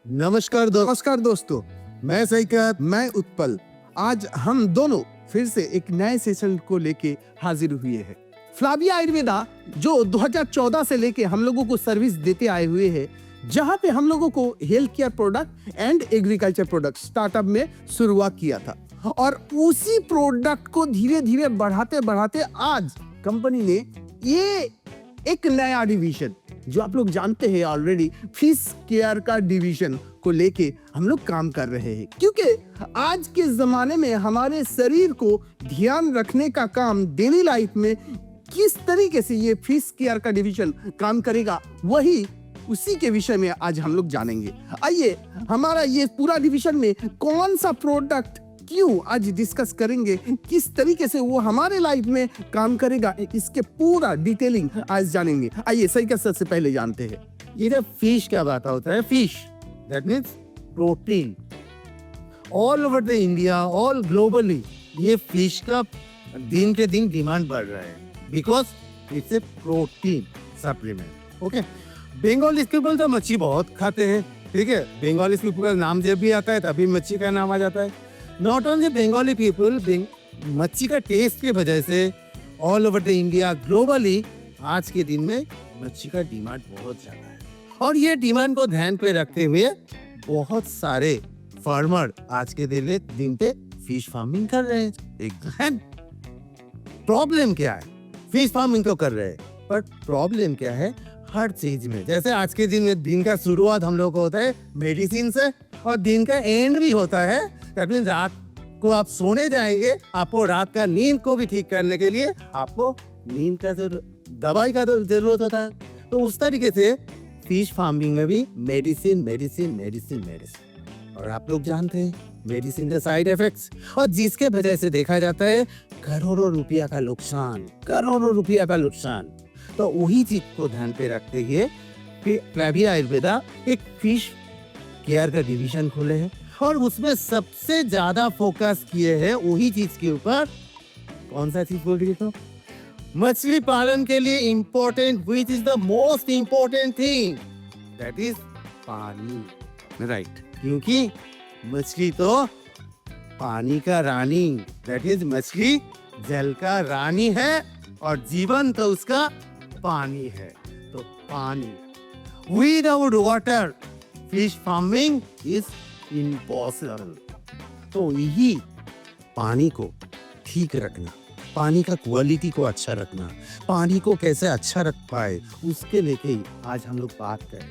नमस्कार दोस्तों, मैं सईकत, मैं उत्पल। आज हम दोनों फिर से एक नए सेशन को लेके हाजिर हुए हैं। फ्लाविया आयुर्वेदा जो 2014 से लेके हम लोगों को सर्विस देते आए हुए हैं, जहां पे हम लोगों को health care product and agriculture product startup में शुरुआत किया था और उसी प्रोडक्ट को धीरे धीरे बढ़ाते बढ़ाते आज कंपनी ने ये एक नया डिवीजन, जो आप लोग जानते हैं ऑलरेडी, फिश केयर का डिवीजन को लेके हम लोग काम कर रहे हैं। क्योंकि आज के जमाने में हमारे शरीर को ध्यान रखने का काम डेली लाइफ में किस तरीके से ये फिश केयर का डिवीजन काम करेगा, वही उसी के विषय में आज हम लोग जानेंगे। आइए, हमारा ये पूरा डिवीजन में कौन सा प्रोडक्ट क्यों आज डिस्कस करेंगे, किस तरीके से वो हमारे लाइफ में काम करेगा, इसके पूरा डिटेलिंग आज जानेंगे। आइए सही का सबसे पहले जानते हैं, ये जब फिश क्या बात होता है, fish that means protein. All over the India, all globally ये फिश का दिन के दिन डिमांड बढ़ रहा है because it's A protein supplement. Okay, Bengali people तो मच्छी बहुत खाते हैं, ठीक है। बंगाली पीपल का नाम जब भी आता है तभी मच्छी का नाम आ जाता है। नॉट ओनली बंगाली पीपल, मच्छी का टेस्ट की वजह से all over the India globally आज के दिन में मच्छी का डिमांड बहुत ज्यादा है। और ये डिमांड को ध्यान पे रखते हुए बहुत सारे फार्मर आज के दिन पे फिश फार्मिंग कर रहे हैं। प्रॉब्लम क्या है? फिश फार्मिंग तो कर रहे हैं, पर प्रॉब्लम क्या है? हर चीज में, जैसे आज के दिन में दिन का शुरुआत हम लोग को होता है मेडिसिन से और दिन का एंड भी होता है। रात को आप सोने जाएंगे, आपको रात का नींद को भी ठीक करने के लिए आपको नींद का दवाई का तो जरूरत होता है। तो उस तरीके से फिश फार्मिंग में भी मेडिसिन मेडिसिन मेडिसिन मेडिसिन, और आप लोग जानते हैं मेडिसिन के साइड इफेक्ट्स, और जिसके वजह से देखा जाता है करोड़ों रुपया का नुकसान, करोड़ों रुपया का नुकसान। तो वही चीज को ध्यान पे रखते हुए फ्लाविया आयुर्वेदा एक फिश केयर का डिवीजन खोले हैं और उसमें सबसे ज्यादा फोकस किए हैं वही चीज के ऊपर। कौन सा चीज बोल रही है? तो मछली पालन के लिए important, which is the most important thing, that is पानी। राइट, क्योंकि मछली तो पानी का रानी, दैट इज मछली जल का रानी है और जीवन तो उसका पानी है। तो पानी, without water fish farming is impossible. तो यही पानी को ठीक रखना, पानी का क्वालिटी को अच्छा रखना, पानी को कैसे अच्छा रख पाए, उसके लेके ही आज हम लोग बात करें।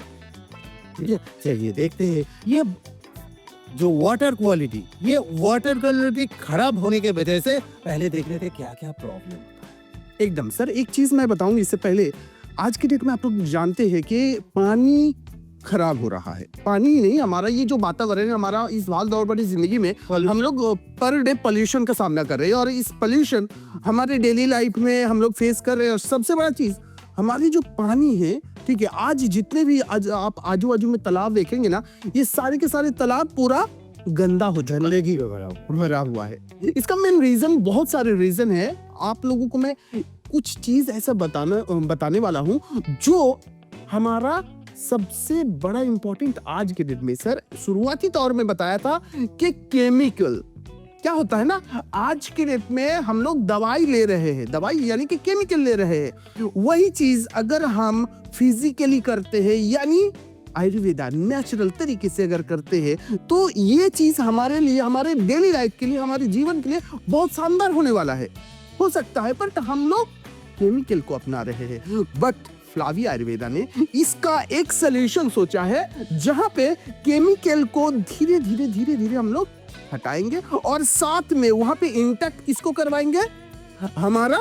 ठीक है, चलिए देखते हैं ये जो वाटर क्वालिटी, ये वाटर क्वालिटी खराब होने के वजह से पहले देख रहे थे क्या क्या प्रॉब्लम। एकदम सर, एक चीज मैं बताऊंगी इससे पहले। आज के डेट में आप लोग जानते हैं कि पानी खराब हो रहा है। पानी ही नहीं, हमारा ये जो वातावरण है, हमारा इस भाग दौड़ भरी जिंदगी में हम लोग पर डे पोल्यूशन का सामना कर रहे हैं और इस पोल्यूशन हमारे डेली लाइफ में हम लोग फेस कर रहे हैं। और सबसे बड़ा चीज हमारी जो पानी है, ठीक है, आज जितने भी आज आप आजू बाजू में तालाब देखेंगे ना, ये सारे के सारे तालाब पूरा गंदा हो जाएगी, भरा हुआ है। इसका मेन रीजन, बहुत सारे रीजन है। आप लोगों को मैं कुछ चीज ऐसा बताने वाला हूँ जो हमारा सबसे बड़ा इंपॉर्टेंट आज के दिन में। सर, शुरुआती तौर में बताया था कि केमिकल क्या होता है ना, आज के डेट में हम लोग दवाई ले रहे हैं, दवाई यानी कि केमिकल ले रहे हैं। वही चीज अगर हम फिजिकली करते हैं, यानी आयुर्वेदा नेचुरल तरीके से अगर करते हैं, तो ये चीज हमारे लिए, हमारे डेली लाइफ के लिए, हमारे जीवन के लिए बहुत शानदार होने वाला है, हो सकता है। बट हम लोग केमिकल को अपना रहे हैं। बट फ्लाविया आयुर्वेदा ने इसका एक सोल्यूशन सोचा है, जहां पे केमिकल को धीरे धीरे हम लोग हटाएंगे और साथ में वहां पे इंटैक्ट किसको करवाएंगे? हमारा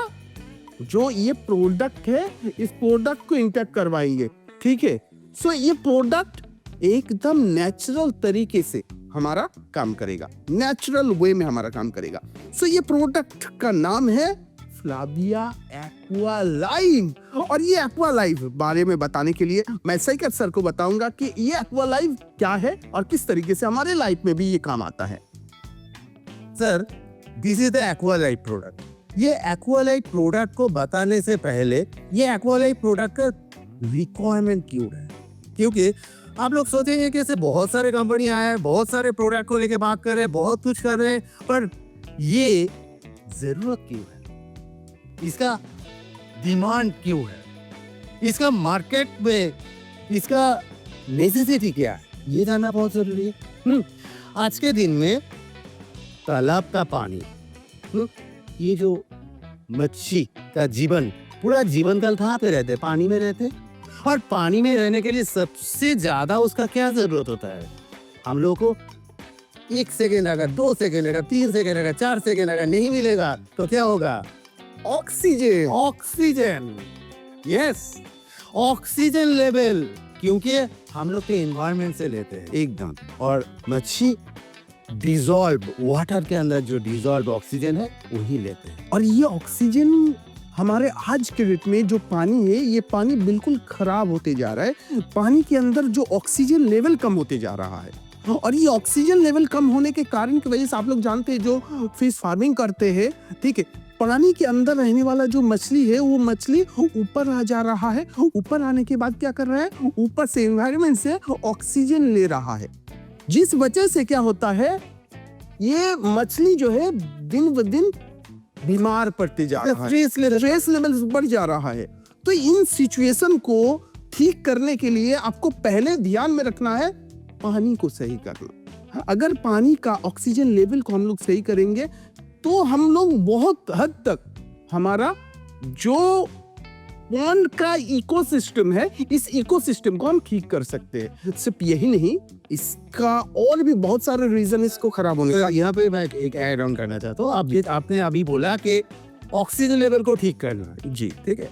जो ये प्रोडक्ट है, इस प्रोडक्ट को इंटैक्ट करवाएंगे। ठीक है, सो ये प्रोडक्ट एकदम नेचुरल तरीके से हमारा काम करेगा, नेचुरल वे में हमारा काम करेगा। सो ये प्रोडक्ट का नाम है फ्लाविया एक्वा लाइव। और ये एक्वा लाइव बारे में बताने के लिए मैं सईकत सर को बताऊंगा कि ये एक्वा लाइव क्या है और किस तरीके से हमारे लाइफ में भी ये काम आता है। Sir, this is the aqua live product. ये एक्वा लाइव प्रोडक्ट को बताने से पहले ये एक्वा लाइव प्रोडक्ट का रिक्वायरमेंट क्यों है, क्योंकि आप लोग सोचेंगे कि ऐसे बहुत सारे कंपनी आए हैं, बहुत सारे प्रोडक्ट को लेके बात कर रहे हैं, बहुत कुछ कर रहे हैं, पर ये जरूरत क्यों है? इसका डिमांड क्यों है? इसका मार्केट में इसका नेसेसिटी क्या है, ये जानना बहुत जरूरी है। आज के दिन में तालाब का पानी, ये जो मच्छी का जीवन, पूरा जीवन काल कहाँ पे रहते? पानी में रहते। और पानी में रहने के लिए सबसे ज्यादा उसका क्या जरूरत होता है? हम लोगों को 1 सेकेंड अगर 2 सेकेंड अगर 3 सेकेंड अगर 4 सेकेंड अगर नहीं मिलेगा तो क्या होगा? Oxygen. Oxygen, yes, oxygen level, क्योंकि हम लोग के एनवायरनमेंट से लेते हैं एकदम। और मच्छी डिजॉल्व वाटर के अंदर जो डिजॉल्व ऑक्सीजन है वही लेते हैं। और ये ऑक्सीजन हमारे आज के डेट में जो पानी है, ये पानी बिल्कुल खराब होते जा रहा है। पानी के अंदर जो ऑक्सीजन लेवल कम होते जा रहा है, और ये ऑक्सीजन लेवल कम होने के कारण की वजह से आप लोग जानते हैं जो फिश फार्मिंग करते हैं, ठीक है, पानी के अंदर रहने वाला जो मछली है वो मछली ऊपर आ जा रहा है। ऊपर आने के बाद क्या कर रहा है? ऊपर से एनवायरनमेंट से ऑक्सीजन ले रहा है, जिस वजह से क्या होता है, ये मछली जो है दिन ब दिन बीमार पड़ते जा रहा है, स्ट्रेस लेवल बढ़ जा रहा है। तो इन सिचुएशन को ठीक करने के लिए आपको पहले ध्यान में रखना है पानी को सही करना। अगर पानी का ऑक्सीजन लेवल को हम लोग सही करेंगे तो हम लोग बहुत हद तक हमारा जो पॉन्ड का इकोसिस्टम है, इस इकोसिस्टम को हम ठीक कर सकते हैं। सिर्फ यही नहीं, इसका और भी बहुत सारे रीजन इसको खराब होने का। यहाँ पे मैं एक ऐड ऑन करना चाहता हूँ। आपने अभी बोला कि ऑक्सीजन लेवल को ठीक करना है, जी, ठीक है।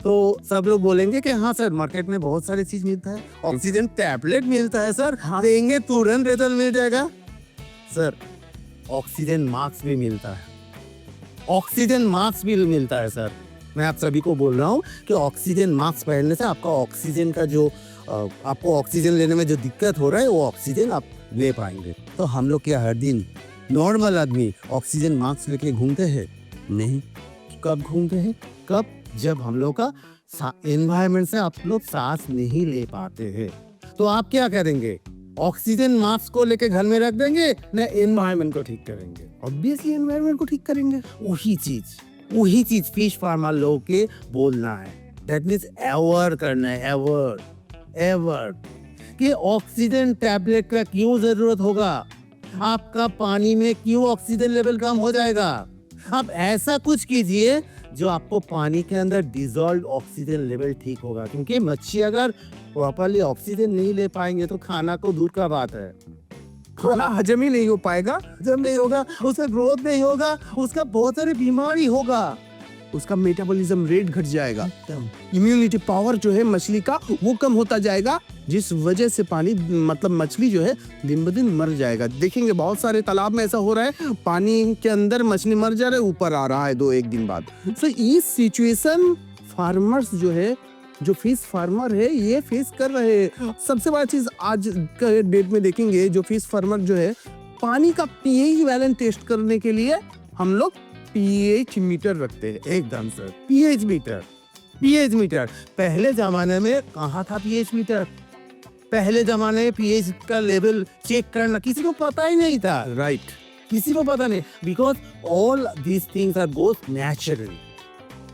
तो सब लोग बोलेंगे कि हाँ सर, मार्केट में बहुत सारी चीज मिलता है, ऑक्सीजन टैबलेट मिलता है सर, देंगे तुरंत रिजल्ट मिल जाएगा। सर, ऑक्सीजन मास्क भी मिलता है, ऑक्सीजन मास्क भी मिलता है सर। मैं आप सभी को बोल रहा हूँ कि ऑक्सीजन मास्क पहनने से आपका ऑक्सीजन का जो आपको ऑक्सीजन लेने में जो दिक्कत हो रहा है वो ऑक्सीजन आप ले पाएंगे। तो हम लोग क्या हर दिन नॉर्मल आदमी ऑक्सीजन मास्क लेके घूमते हैं? नहीं। कब घूमते हैं? कब? जब हम लोग का एनवायरनमेंट से आप लोग सांस नहीं ले पाते हैं। तो आप क्या करेंगे? ऑक्सीजन मास्क को लेके घर में रख देंगे ना, एनवायरनमेंट को ठीक करेंगे? ऑब्वियसली एनवायरनमेंट को ठीक करेंगे। वही चीज फिश फार्मर लोग के बोलना है। दैट मीन्स एवर करना है, एवर कि ऑक्सीजन टैबलेट का क्यों जरूरत होगा? आपका पानी में क्यों ऑक्सीजन लेवल कम हो जाएगा? आप ऐसा कुछ कीजिए जो आपको पानी के अंदर डिजॉल्व ऑक्सीजन लेवल ठीक होगा, क्योंकि मच्छी अगर प्रॉपरली ऑक्सीजन नहीं ले पाएंगे तो खाना को दूर का बात है, खाना हजम ही नहीं हो पाएगा, जब नहीं होगा उसका ग्रोथ नहीं होगा, उसका बहुत सारी बीमारी होगा, उसका मेटाबॉलिज्म रेट घट जाएगा, इम्यूनिटी पावर जो है मछली का वो कम होता जाएगा, जिस वजह से पानी मतलब मछली जो है दिन ब दिन मर जाएगा। देखेंगे बहुत सारे तालाब में ऐसा हो रहा है, पानी के अंदर मछली मर जा रहा है, ऊपर आ रहा है 2-1 दिन बाद। तो ये सिचुएशन फार्मर्स जो है, जो फिश फार्मर है, ये फेस कर रहे हैं। सबसे बड़ा चीज आज के डेट में देखेंगे, जो फिश फार्मर जो है, पानी का पीएच बैलेंस टेस्ट करने के लिए हम लोग पीएच मीटर रखते हैं। एकदम सर, पीएच मीटर। पहले जमाने में कहाँ था पीएच मीटर? पहले जमाने में पीएच का लेवल चेक करना किसी को पता ही नहीं था, राइट, किसी को पता नहीं, because all these things are goes naturally.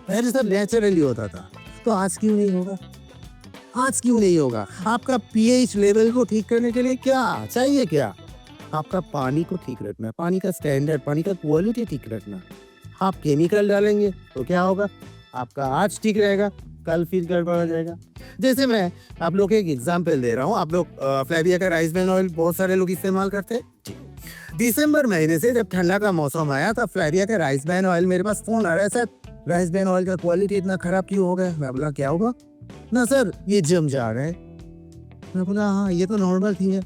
पहले सब नेचुरली होता था, तो आज क्यों नहीं होगा? आज क्यों नहीं होगा? आपका पीएच लेवल को ठीक करने के लिए क्या चाहिए? क्या आपका पानी को ठीक रखना, पानी का स्टैंडर्ड, पानी का क्वालिटी ठीक रखना। आप केमिकल डालेंगे तो क्या होगा? आपका आज ठीक रहेगा, कल फिर गड़बड़ हो जाएगा। जैसे मैं आप लोग एक एग्जांपल दे रहा हूँ, आप लोग फ्लैविया का राइस ब्रान ऑयल बहुत सारे लोग इस्तेमाल करते हैं। दिसंबर महीने से जब ठंडा का मौसम आया तब फ्लैविया का राइस ब्रान ऑयल मेरे पास फोन आ रहा है, सर राइस ब्रान ऑयल का क्वालिटी इतना खराब क्यों हो गया? मैं बोला क्या होगा? ना सर ये जम जा रहा है। मैं बोला हाँ ये तो नॉर्मल थी है।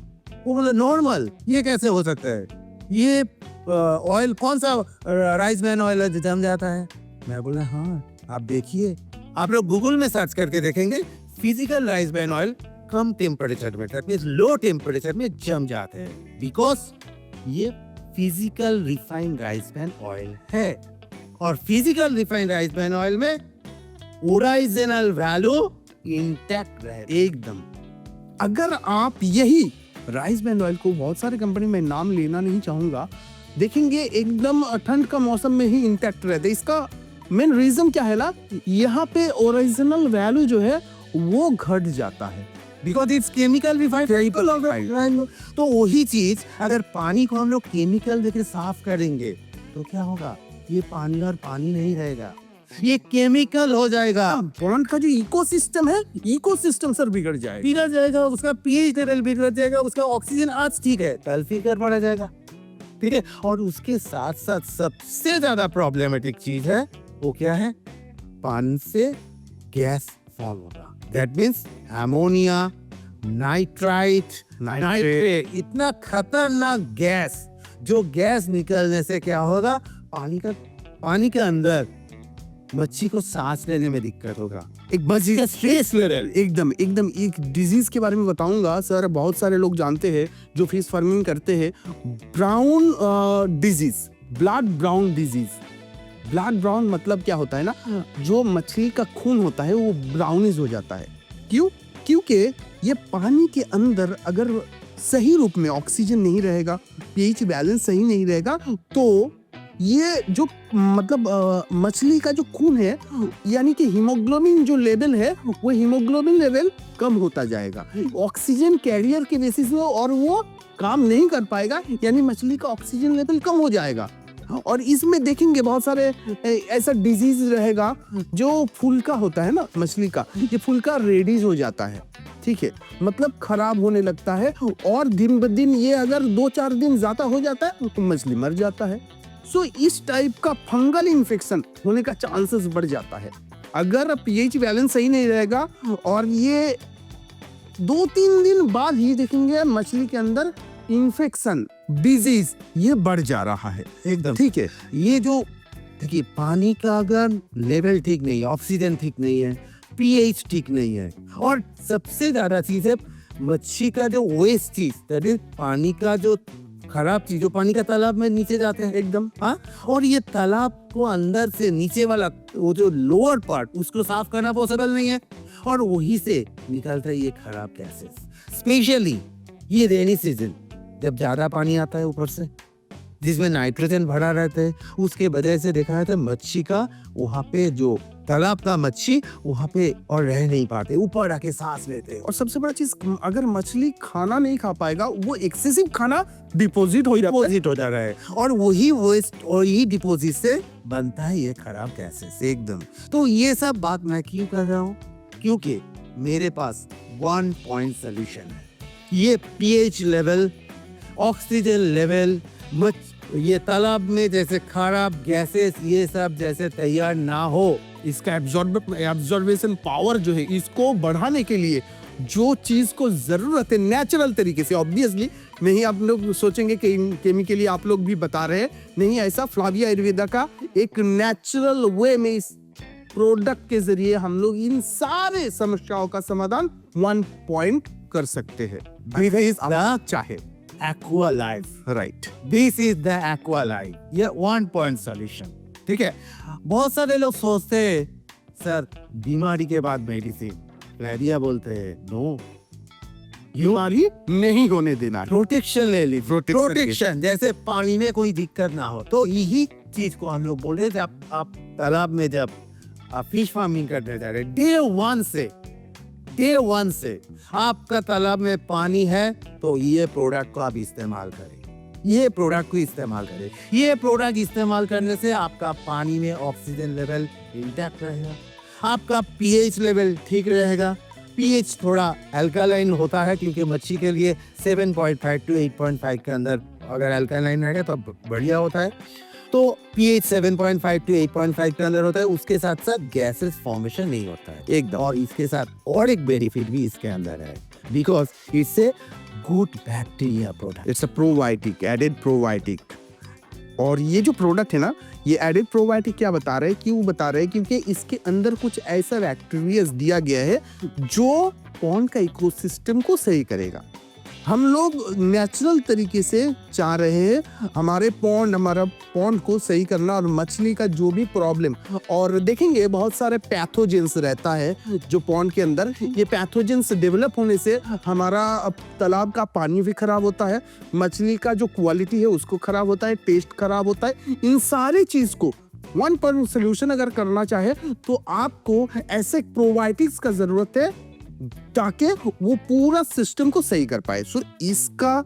वो बोला नॉर्मल ये कैसे हो सकता है? ये ऑयल कौन सा राइस ब्रान ऑयल जम जाता है? मैं बोला हाँ आप देखिए, आप लोग गूगल में सर्च करके देखेंगे, फिजिकल राइस ब्रान ऑयल कम टेम्परेचर में, दैट मींस लो टेम्परेचर में जम जाते हैं, बिकॉज ये physical refined rice bran oil है। और physical refined rice bran oil में ओरिजिनल वैल्यू इंटैक्ट रहे एकदम। अगर आप यही राइस ब्रान ऑयल को, बहुत सारे कंपनी में नाम लेना नहीं चाहूंगा, देखेंगे एकदम ठंड का मौसम में ही इंटैक्ट रहते। इसका मेन रीजन क्या है ना, यहाँ पे ओरिजिनल वैल्यू जो है वो घट जाता है, बिकॉज इट्स केमिकल रिफाइंड। तो वही चीज अगर पानी को हम लोग केमिकल देके साफ करेंगे तो क्या होगा, ये पानी और पानी नहीं रहेगा, ये केमिकल हो जाएगा। पॉन्ड का जो इकोसिस्टम है, इकोसिस्टम सर बिगड़ जाएगा, उसका पीएच लेवल बिगड़ जाएगा, उसका ऑक्सीजन आज ठीक है कल फिर बढ़ जाएगा, ठीक है। और उसके साथ साथ सबसे ज्यादा प्रॉब्लमेटिक चीज है वो क्या है, पानी से गैस फॉर्म होगा। दैट मीन्स अमोनिया, नाइट्रेट, इतना खतरनाक गैस, जो गैस निकलने से क्या होगा, पानी के अंदर मच्छी को सांस लेने में दिक्कत होगा, एक मच्छी का स्ट्रेस लेवल एकदम एक डिजीज के बारे में बताऊंगा सर। बहुत सारे लोग जानते हैं जो फिश फार्मिंग करते हैं, brown disease, blood brown disease. Blood brown मतलब क्या होता है ना, जो मछली का खून होता है वो ब्राउनिश हो जाता है। क्यों? क्योंकि ये पानी के अंदर अगर सही रूप में ऑक्सीजन नहीं रहेगा, पीएच बैलेंस सही नहीं रहेगा, तो ये जो मतलब मछली का जो खून है, यानी कि हीमोग्लोबिन जो लेवल है, वो हीमोग्लोबिन लेवल कम होता जाएगा ऑक्सीजन कैरियर के बेसिस में, और वो काम नहीं कर पाएगा, यानी मछली का ऑक्सीजन लेवल कम हो जाएगा। और इसमें देखेंगे बहुत सारे ऐसा डिजीज रहेगा, जो फुल्का होता है ना मछली का, ये फुल्का रेडिश हो जाता है, ठीक है, मतलब खराब होने लगता है, और दिन ब दिन ये अगर 2-4 दिन ज्यादा हो जाता है तो मछली मर जाता है। सो इस टाइप का फंगल इन्फेक्शन होने का चांसेस बढ़ जाता है अगर पीएच बैलेंस सही नहीं रहेगा। और ये 2-3 दिन बाद ही देखेंगे मछली के अंदर इन्फेक्शन, डिजीज ये बढ़ जा रहा है एकदम, ठीक है। ये जो देखिए, पानी का अगर लेवल ठीक नहीं है, ऑक्सीजन ठीक नहीं है, पीएच ठीक नहीं है, और सबसे ज्यादा चीज है मच्छी का जो वेस्ट चीज, दैट इज पानी का जो खराब चीज, जो पानी का तालाब में नीचे जाते हैं एकदम, हाँ, और ये तालाब को अंदर से नीचे वाला वो जो लोअर पार्ट, उसको साफ करना पॉसिबल नहीं है, और वही से निकलता है ये खराब गैसेस। स्पेशली ये रेनी सीजन, जब ज्यादा पानी आता है ऊपर से, जिसमें नाइट्रोजन भरा रहता है, उसके वजह से देखा है तो मच्छी का वहाँ पे जो तालाब का मच्छी वहाँ पे और रह नहीं पाते, ऊपर आके सांस लेते हैं। और सबसे बड़ा चीज, अगर मछली खाना नहीं खा पाएगा, वो एक्सेसिव खाना डिपॉजिट हो जाता है, और वही वेस्ट और यही डिपॉजिट से बनता है ये खराब गैसेस एकदम। तो ये सब बात मैं क्यों कर रहा हूँ, क्योंकि मेरे पास 1 पॉइंट सोल्यूशन है। ये पीएच लेवल, ऑक्सीजन लेवल, ये तालाब में जैसे खराब गैसेस ये सब जैसे तैयार ना हो, इसका एब्जॉर्बेशन पावर जो है, इसको बढ़ाने के लिए जो चीज को जरूरत है नेचुरल तरीके से, ऑब्वियसली नहीं आप लोग सोचेंगे कि केमिकली आप लोग भी बता रहे हैं, नहीं, ऐसा फ्लाविया आयुर्वेदा का एक नेचुरल वे में इस प्रोडक्ट के जरिए हम लोग इन सारे समस्याओं का समाधान 1 पॉइंट कर सकते हैं। चाहे Aqua Life, right, this is the Aqua Life, ये 1 पॉइंट सोल्यूशन, ठीक है। बहुत सारे लोग सोचते हैं सर बीमारी के बाद मेडिसिन, प्लेरिया बोलते हैं नो, बीमारी नहीं होने देना, प्रोटेक्शन ले ली, प्रोटेक्शन जैसे पानी में कोई दिक्कत ना हो। तो यही चीज को हम लोग बोल रहे थे, आप तालाब में जब आप फिश फार्मिंग करने जा रहे, डे वन से आपका तालाब में पानी है तो ये प्रोडक्ट को आप इस्तेमाल करें, ये प्रोडक्ट को इस्तेमाल करें। ये प्रोडक्ट इस्तेमाल करने से आपका पानी में ऑक्सीजन लेवल इंटैक्ट रहेगा, आपका पीएच लेवल ठीक रहेगा। पीएच थोड़ा अल्कालाइन होता है क्योंकि मच्छी के लिए 7.5 to 8.5 के अंदर अगर अल्कालाइन रहेगा तो बढ़िया होता है। तो पीएच 7.5 to 8.5 के अंदर होता है, उसके साथ साथ गैसेस फॉर्मेशन नहीं होता है एकदम। और इसके साथ और एक बेनिफिट भी इसके अंदर है, because it's a good bacteria product, it's a probiotic, added probiotic. और ये जो प्रोडक्ट है ना, ये एडेड प्रोबायोटिक क्या बता रहे हैं, क्यों बता रहे हैं, क्योंकि इसके अंदर कुछ ऐसा बैक्टीरिया दिया गया है जो पॉन्ड का इकोसिस्टम को सही करेगा। हम लोग नेचुरल तरीके से चाह रहे हैं हमारा पॉन्ड को सही करना और मछली का जो भी प्रॉब्लम, और देखेंगे बहुत सारे पैथोजेंस रहता है जो पॉन्ड के अंदर, ये पैथोजेंस डेवलप होने से हमारा तालाब का पानी भी खराब होता है, मछली का जो क्वालिटी है उसको खराब होता है, टेस्ट खराब होता है। इन सारी चीज को वन पर सोल्यूशन अगर करना चाहे तो आपको ऐसे प्रोबायोटिक्स का जरूरत है ताकि वो पूरा सिस्टम को सही कर पाए। सो इसका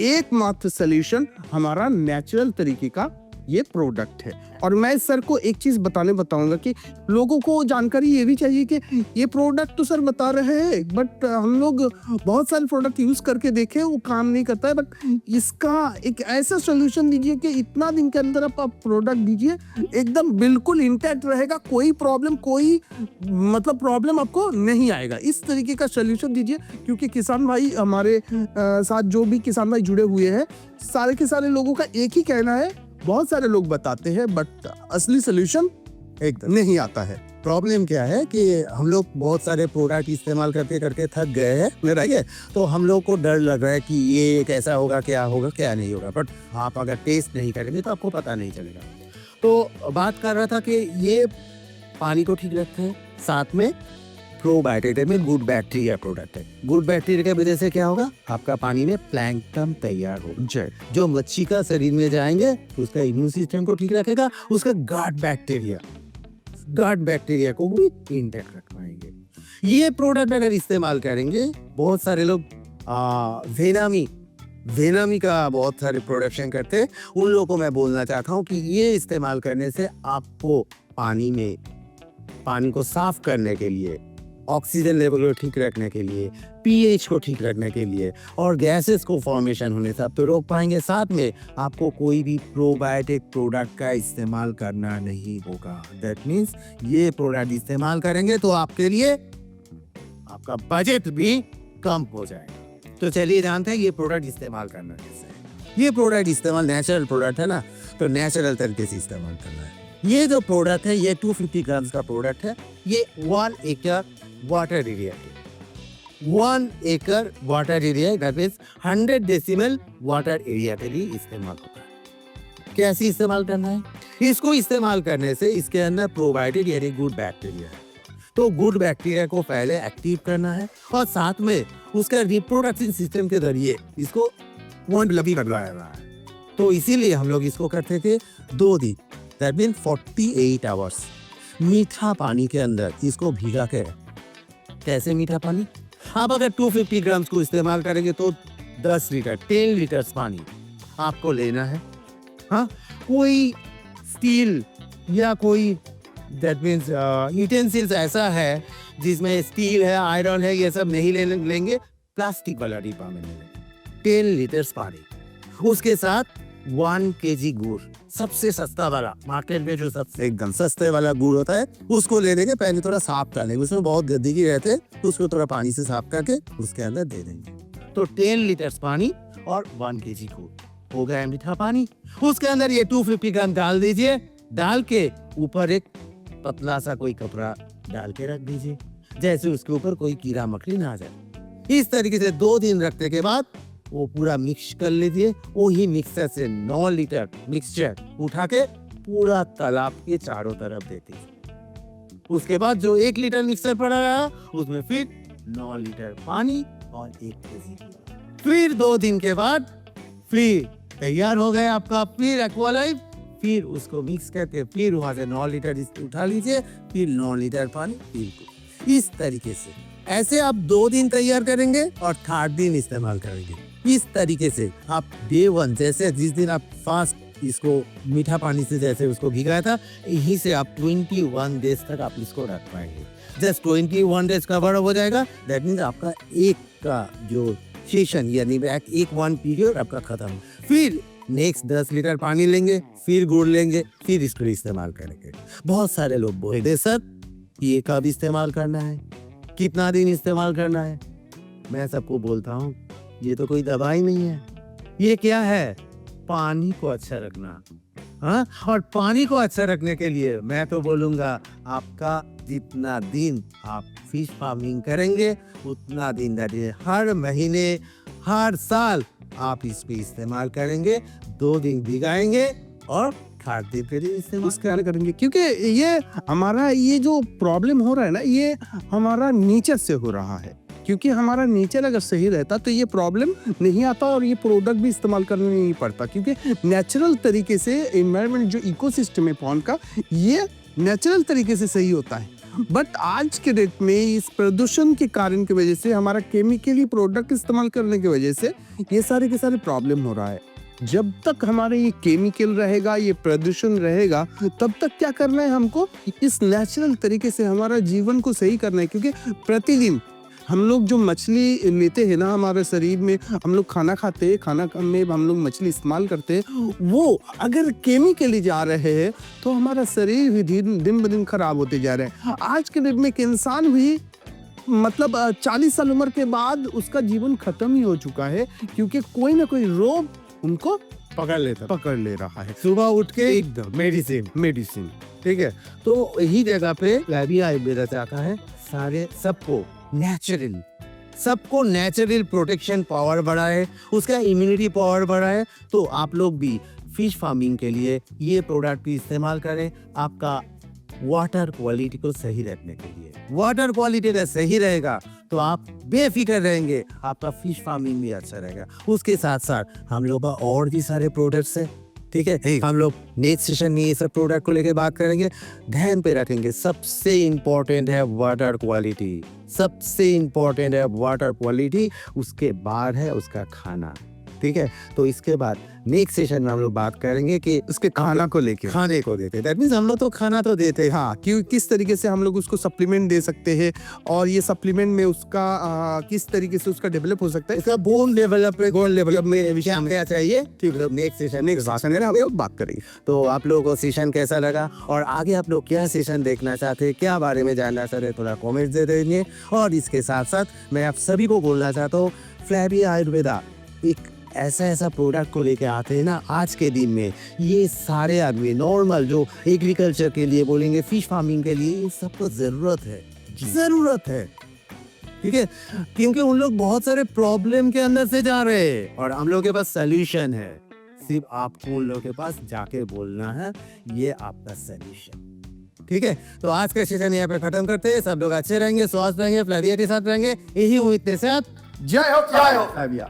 एकमात्र सोल्यूशन हमारा नेचुरल तरीके का ये प्रोडक्ट है। और मैं सर को एक चीज बताऊंगा कि लोगों को जानकारी ये भी चाहिए कि ये प्रोडक्ट तो सर बता रहे हैं बट हम लोग बहुत सारे प्रोडक्ट यूज करके देखे वो काम नहीं करता है, बट इसका एक ऐसा सोल्यूशन दीजिए कि इतना दिन के अंदर आप प्रोडक्ट दीजिए एकदम बिल्कुल इंटैक्ट रहेगा, कोई प्रॉब्लम आपको नहीं आएगा। इस तरीके का सोल्यूशन दीजिए, क्योंकि किसान भाई हमारे साथ जो भी किसान भाई जुड़े हुए हैं सारे के सारे लोगों का एक ही कहना है, बहुत सारे लोग बताते हैं बट असली सोल्यूशन एकदम नहीं आता है। प्रॉब्लम क्या है कि हम लोग बहुत सारे प्रोडक्ट इस्तेमाल करते करके थक गए हैं, राइट है, तो हम लोग को डर लग रहा है कि ये कैसा होगा, क्या होगा, क्या नहीं होगा, बट आप अगर टेस्ट नहीं करेंगे तो आपको पता नहीं चलेगा। तो बात कर रहा था कि ये पानी को ठीक रखते हैं, साथ में प्रोबायोटिक में गुड बैक्टीरिया प्रोडक्ट है। गुड बैक्टीरिया की वजह से क्या होगा, आपका पानी में प्लैंकटन तैयार होगा जो मच्छी का शरीर में जाएंगे, उसका इम्यून सिस्टम को ठीक रखेगा, उसका गट बैक्टीरिया को भी इंटैक्ट रख पाएंगे। ये प्रोडक्ट अगर इस्तेमाल करेंगे, बहुत सारे लोग वेनामी का बहुत सारे प्रोडक्शन करते हैं, उन लोगों को मैं बोलना चाहता हूँ कि ये इस्तेमाल करने से आपको पानी को साफ करने के लिए, ऑक्सीजन लेवल को ठीक रखने के लिए, पीएच को ठीक रखने के लिए और गैसेस को फॉर्मेशन होने से आप तो रोक पाएंगे। साथ में आपको कोई भी प्रोबायोटिक प्रोडक्ट का इस्तेमाल करना नहीं होगा। दैट मीन्स ये प्रोडक्ट इस्तेमाल करेंगे तो आपके लिए आपका बजट भी कम हो जाएगा। तो चलिए जानते हैं ये प्रोडक्ट इस्तेमाल करना कैसे है। ये प्रोडक्ट इस्तेमाल नेचुरल प्रोडक्ट है ना, तो नेचुरल तरीके से इस्तेमाल करना है। ये जो प्रोडक्ट है ये 250 ग्राम का प्रोडक्ट है। ये 1 एकड़ वाटर एरिया है, 1 एकड़ water area, that means 100 decimal water area के लिए इस्तेमाल होता है। कैसे इस्तेमाल करना है, इसको इस्तेमाल करने से इसके अंदर प्रोबायोटिक यानी गुड बैक्टीरिया है, तो गुड बैक्टीरिया को पहले एक्टिव करना है और साथ में उसका रिप्रोडक्शन सिस्टम के जरिए इसको लंबी करवाया रहा है। तो इसीलिए हम लोग इसको करते थे 2 दिन, दैट मीन 48 आवर्स मीठा पानी के अंदर इसको भिगा के। कैसे मीठा पानी, आप अगर 250 ग्राम को इस्तेमाल करेंगे तो 10 लीटर पानी आपको लेना है। हाँ, कोई स्टील या कोई दैट मीन्स यूटेंसिल्स ऐसा है जिसमें स्टील है, आयरन है, ये सब नहीं लेंगे, प्लास्टिक वाला डिब्बा में लेंगे। 10 लीटर पानी, उसके साथ 1 kg गुड़, सबसे सस्ता वाला मार्केट में जो सबसे एकदम सस्ते वाला गुड़ होता है उसको ले लेंगे। पहले थोड़ा साफ कर लेंगे, उसमें बहुत गंदगी रहते हैं, तो उसको थोड़ा पानी से साफ करके उसके अंदर दे देंगे। तो 10 लीटर पानी और 1 kg गुड़ हो गया मीठा पानी। उसके अंदर ये 250 ग्राम डाल दीजिए, डाल के ऊपर एक पतला सा कोई कपड़ा डाल के रख दीजिए, जैसे उसके ऊपर कोई कीड़ा मकड़ी ना आ जाए। इस तरीके से 2 दिन रखने के बाद वो पूरा मिक्स कर लीजिए। वही मिक्सर से 9 लीटर मिक्सचर उठा के पूरा तालाब के चारों तरफ देते हैं। उसके बाद जो 1 लीटर मिक्सर पड़ा रहा उसमें फिर 9 लीटर पानी और 1 kg। फिर 2 दिन के बाद फिर तैयार हो गया आपका फिर एक्वालाइफ। फिर उसको मिक्स करके फिर वहां से 9 लीटर उठा लीजिए, फिर 9 लीटर पानी फिर। इस तरीके से ऐसे आप 2 दिन तैयार करेंगे और 3rd दिन इस्तेमाल करेंगे। इस तरीके से आप डे 1 जैसे जिस दिन आप फास्ट इसको मीठा पानी से जैसे उसको भिगाया था, यहीं से आप 21 डेज तक आप इसको रख पाएंगे। जस्ट 21 डेज कवर हो जाएगा, दैट मीन्स आपका एक का जो सेशन यानी एक 1 पीरियड आपका खत्म। फिर नेक्स्ट 10 लीटर पानी लेंगे, फिर गुड़ लेंगे, फिर इसको इस्तेमाल करेंगे। बहुत सारे लोग बोलते सर ये कब इस्तेमाल करना है, कितना दिन इस्तेमाल करना है। मैं सबको बोलता हूँ ये तो कोई दवाई नहीं है, ये क्या है, पानी को अच्छा रखना। हाँ, और पानी को अच्छा रखने के लिए मैं तो बोलूंगा आपका जितना दिन आप फिश फार्मिंग करेंगे उतना दिन हर महीने हर साल आप इस पे इस्तेमाल करेंगे, 2 दिन भिगाएंगे और खाते पे इस्तेमाल इस्तेमाल करेंगे, क्योंकि ये हमारा ये जो प्रॉब्लम हो रहा है ना, ये हमारा नेचर से हो रहा है। क्योंकि हमारा नेचर अगर सही रहता तो ये प्रॉब्लम नहीं आता और ये प्रोडक्ट भी इस्तेमाल करने नहीं पड़ता, क्योंकि नेचुरल तरीके से एनवायरनमेंट जो इकोसिस्टम है पॉन्ड का, ये नेचुरल तरीके से सही होता है। बट आज के डेट में इस प्रदूषण के कारण की वजह से, हमारा केमिकली प्रोडक्ट इस्तेमाल करने की वजह से ये सारे के सारे प्रॉब्लम हो रहा है। जब तक हमारे ये केमिकल रहेगा, ये प्रदूषण रहेगा, तब तक क्या करना है हमको, इस नेचुरल तरीके से हमारा जीवन को सही करना है। क्योंकि प्रतिदिन हम लोग जो मछली लेते हैं ना हमारे शरीर में, हम लोग खाना खाते हैं, खाना में हम लोग मछली इस्तेमाल करते हैं, वो अगर केमिकली जा रहे हैं तो हमारा शरीर भी दिन ब दिन खराब होते जा रहे हैं। आज के डेट में एक इंसान भी मतलब 40 साल उम्र के बाद उसका जीवन खत्म ही हो चुका है, क्योंकि कोई ना कोई रोग उनको पकड़ ले रहा है। सुबह उठ के एकदम मेडिसिन, ठीक है। तो यही जगह पे फ्लैवी आयुर्वेदा चाहता है सबको नेचुरल प्रोटेक्शन पावर बढ़ाए, उसका इम्यूनिटी पावर बढ़ाए। तो आप लोग भी फिश फार्मिंग के लिए ये प्रोडक्ट भी इस्तेमाल करें, आपका वाटर क्वालिटी को सही रखने के लिए। वाटर क्वालिटी अगर सही रहेगा तो आप बेफिक्र रहेंगे, आपका फिश फार्मिंग भी अच्छा रहेगा। उसके साथ साथ हम लोग का और भी सारे प्रोडक्ट्स हैं, ठीक है। हम लोग नेक्स्ट सेशन में ये सब प्रोडक्ट को लेकर बात करेंगे। ध्यान पे रखेंगे, सबसे इम्पोर्टेंट है वाटर क्वालिटी, सबसे इम्पोर्टेंट है वाटर क्वालिटी, उसके बाद है उसका खाना, ठीक है। तो इसके बाद नेक्स्ट सेशन में हम लोग बात करेंगे कि उसके खाने को देते, दैट मीन्स हम लोग तो खाना तो देते हैं, हाँ, कि किस तरीके से हम लोग उसको सप्लीमेंट दे सकते हैं और ये सप्लीमेंट में उसका किस तरीके से उसका डेवलप हो सकता है, इसका बोन डेवलप में विषय हमें क्या चाहिए, ठीक है। नेक्स्ट सेशन हम बात करेंगे। तो आप लोगों को सेशन कैसा लगा और आगे आप लोग क्या सेशन देखना चाहते हैं, क्या बारे में जानना चाहते हैं, थोड़ा कमेंट दे देंगे। और इसके साथ साथ मैं आप सभी को बोलना चाहता हूँ, फ्लैवी आयुर्वेदा एक ऐसा प्रोडक्ट को लेके आते हैं ना आज के दिन में, ये सारे आदमी नॉर्मल जो एग्रीकल्चर के लिए बोलेंगे, फिश फार्मिंग के लिए, ये सबको जरूरत है, ठीक है। क्योंकि उन लोग बहुत सारे प्रॉब्लम के अंदर से जा रहे हैं और हम लोग के पास सॉल्यूशन है। सिर्फ आपको उन लोगों के पास जाके बोलना है, ये आपका सॉल्यूशन, ठीक है। तो आज का सेशन यहाँ पे खत्म करते हैं। सब लोग अच्छे रहेंगे, स्वस्थ रहेंगे, फ्लैवी के साथ रहेंगे, यही उम्मीद के साथ जय हो फ्लैविया।